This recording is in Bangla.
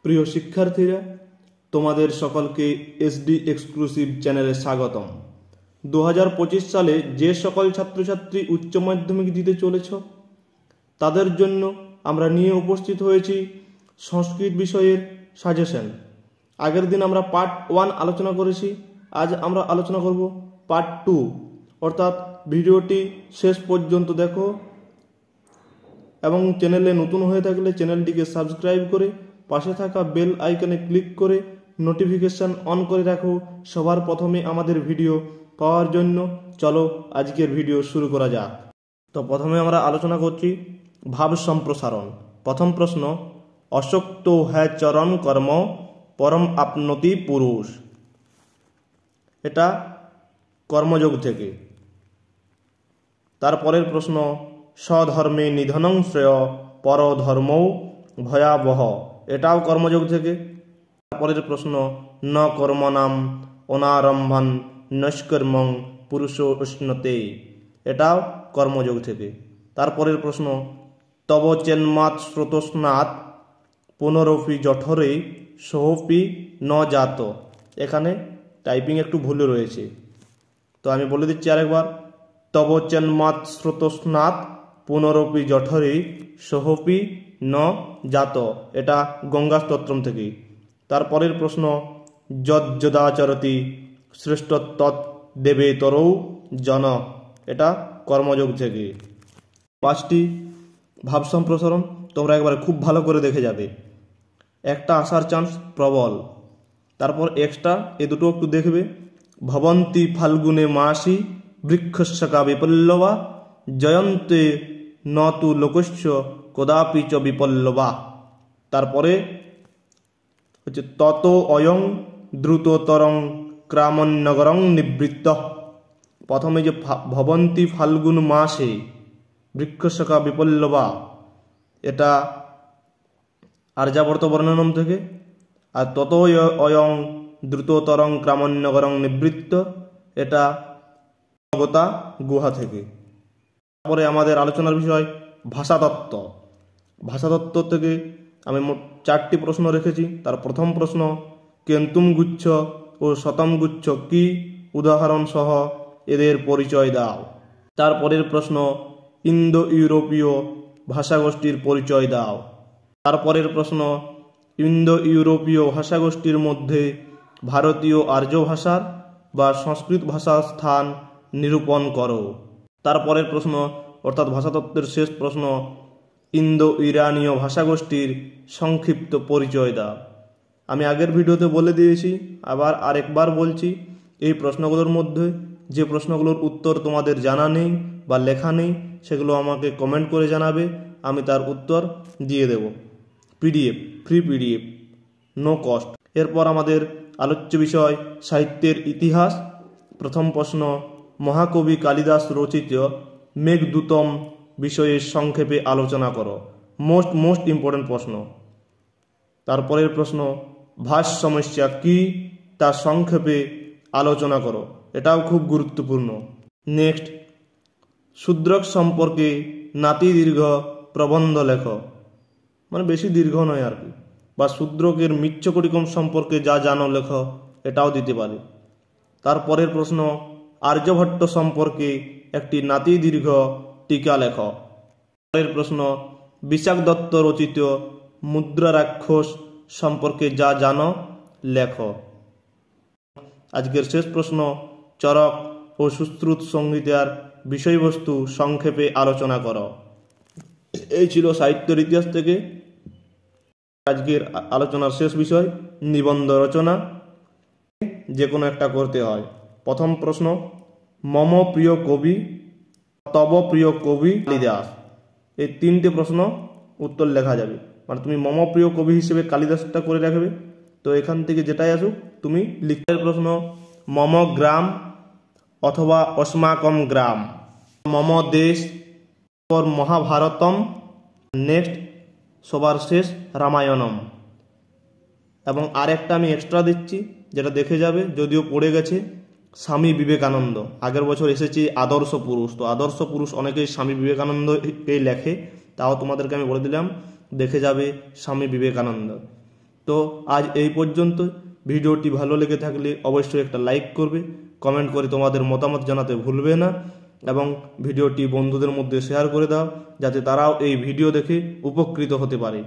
প্রিয় শিক্ষার্থীরা, তোমাদের সকলকে এসডি এক্সক্লুসিভ চ্যানেলে স্বাগতম। 2025 সালে যে সকল ছাত্রছাত্রী উচ্চ মাধ্যমিক দিতে চলেছ তাদের জন্য আমরা নিয়ে উপস্থিত হয়েছি সংস্কৃত বিষয়ের সাজেশন। আগের দিন আমরা পার্ট 1 আলোচনা করেছি, আজ আমরা আলোচনা করব পার্ট 2, অর্থাৎ ভিডিওটি শেষ পর্যন্ত দেখো এবং চ্যানেলে নতুন হয়ে থাকলে চ্যানেলটিকে সাবস্ক্রাইব করে পাশে থাকা বেল আইকনে ক্লিক করে নোটিফিকেশন অন করে রাখো সবার প্রথমে আমাদের ভিডিও পাওয়ার জন্য। চলো আজকের ভিডিও শুরু করা যাক। তো প্রথমে আমরা আলোচনা করছি ভাব সম্প্রসারণ। প্রথম প্রশ্ন, অশক্ত হ্যাঁ চরণ কর্ম পরম আপনতি পুরুষ। এটা কর্মযোগ থেকে। তারপরের প্রশ্ন, স্বধর্মে নিধনং শ্রেয় পরধর্মৌ ভয়াবহ। এটাও কর্মযোগ থেকে। তারপরের প্রশ্ন, ন কর্মনাম অনারম্ভান নৈষ্কর্মং পুরুষ উষ্ণতে। এটাও কর্মযোগ থেকে। তারপরের প্রশ্ন, তব চেন্মাত স্রোতস্নাত পুনরপি জঠরে সোহপি ন জাত। এখানে টাইপিং একটু ভুল রয়েছে, তো আমি বলে দিচ্ছি আরেকবার। তব চেন্মাত স্রোতস্নাত পুনরপি জঠরে সোহপি ন জাত। এটা গঙ্গা স্তোত্রম থেকে। তারপরের প্রশ্ন, যদাচরতি শ্রেষ্ঠ তৎ দেবে তরৌ জন। এটা কর্মযোগ থেকে। 5টি ভাব সম্প্রসারণ তোমরা একবারে খুব ভালো করে দেখে যাবে, একটা আসার চান্স প্রবল। তারপর এক্সট্রা এ দুটো একটু দেখবে। ভবন্তি ফাল্গুনে মাসি বৃক্ষস্যকা বিপল্লবা জয়ন্তে ন তু লোকস্য কদাপি চ বিপল্লবা। তারপরে হচ্ছে তত অয়ং দ্রুততরং ক্রামন্নগরং নিবৃত্ত। প্রথমে যে ভবন্তি ফাল্গুন মাসে বৃক্ষস্যকা বিপল্লবা, এটা আর্যাবর্ত বর্ণনম থেকে। আর তত অয়ং দ্রুততরং ক্রামন্নগরং নিবৃত্ত, এটা গতা গুহা থেকে। তারপরে আমাদের আলোচনার বিষয় ভাষাতত্ত্ব। ভাষাতত্ত্ব থেকে আমি মোট 4টি প্রশ্ন রেখেছি। তার প্রথম প্রশ্ন, কেন্তুম গুচ্ছ ও শতম গুচ্ছ কি, উদাহরণ সহ এদের পরিচয় দাও। তারপরের প্রশ্ন, ইন্দো ইউরোপীয় ভাষাগোষ্ঠীর পরিচয় দাও। তারপরের প্রশ্ন, ইন্দো ইউরোপীয় ভাষাগোষ্ঠীর মধ্যে ভারতীয় আর্য ভাষার বা সংস্কৃত ভাষার স্থান নিরূপণ করো। তারপরের প্রশ্ন অর্থাৎ ভাষাতত্ত্বের শেষ প্রশ্ন, ইন্দো ইরানীয় ভাষাগোষ্ঠীর সংক্ষিপ্ত পরিচয় দাও। আমি আগের ভিডিওতে বলে দিয়েছি, আবার আরেকবার বলছি, এই প্রশ্নগুলোর মধ্যে যে প্রশ্নগুলোর উত্তর তোমাদের জানা নেই বা লেখা নেই সেগুলো আমাকে কমেন্ট করে জানাবে, আমি তার উত্তর দিয়ে দেব। PDF, free PDF, no cost. এরপর আমাদের আলোচ্য বিষয় সাহিত্যের ইতিহাস। প্রথম প্রশ্ন, মহাকবি কালিদাস রচিত মেঘদূতম বিষয়ে সংক্ষেপে আলোচনা করো। মোস্ট ইম্পর্টেন্ট প্রশ্ন। তারপরের প্রশ্ন, ভাষা সমস্যা কি, তা সংক্ষেপে আলোচনা করো। এটাও খুব গুরুত্বপূর্ণ। নেক্সট, শূদ্রক সম্পর্কে নাতি দীর্ঘ প্রবন্ধ লেখ, মানে বেশি দীর্ঘ নয় আর কি, বা শূদ্রকের মিচ্ছকটিকম সম্পর্কে যা জানো লেখ, এটাও দিতে পারে। তারপরের প্রশ্ন, আর্যভট্ট সম্পর্কে একটি নাতি দীর্ঘ টিকা লেখ। পরের প্রশ্ন, বিশাখ দত্ত রচিত মুদ্রা রাক্ষস সম্পর্কে যা জানো লেখ। আজকের শেষ প্রশ্ন, চরক ও সুশ্রুত সংহিতার বিষয়বস্তু সংক্ষেপে আলোচনা করো। এই ছিল সাহিত্যের ইতিহাস থেকে আজকের আলোচনার শেষ বিষয় নিবন্ধ রচনা। যে কোনো একটা করতে হয়। প্রথম প্রশ্ন, মম প্রিয় কবি, তব প্রিয় কবি কালিদাস। এই 3টে প্রশ্ন উত্তর লেখা যাবে, মানে তুমি মম প্রিয় কবি হিসেবে কালিদাসটা করে রাখবে। তো এখান থেকে যেটাই আসুক তুমি লিখতে। প্রশ্ন, মম গ্রাম অথবা অস্মাকম গ্রাম। মম দেশ, মহাভারতম। নেক্সট সবার শেষ রামায়ণম। এবং আরেকটা আমি এক্সট্রা দিচ্ছি, যেটা দেখে যাবে, যদিও পড়ে গেছে, স্বামী বিবেকানন্দ। আগের বছর এসেছে আদর্শ পুরুষ। তো আদর্শ পুরুষ অনেকেই স্বামী বিবেকানন্দকেই লেখে, তাও তোমাদেরকে আমি বলে দিলাম দেখে যাবে স্বামী বিবেকানন্দ। তো আজ এই পর্যন্ত। ভিডিওটি ভালো লেগে থাকলে অবশ্যই একটা লাইক করবে, কমেন্ট করে তোমাদের মতামত জানাতে ভুলবে না এবং ভিডিওটি বন্ধুদের মধ্যে শেয়ার করে দাও যাতে তারাও এই ভিডিও দেখে উপকৃত হতে পারে।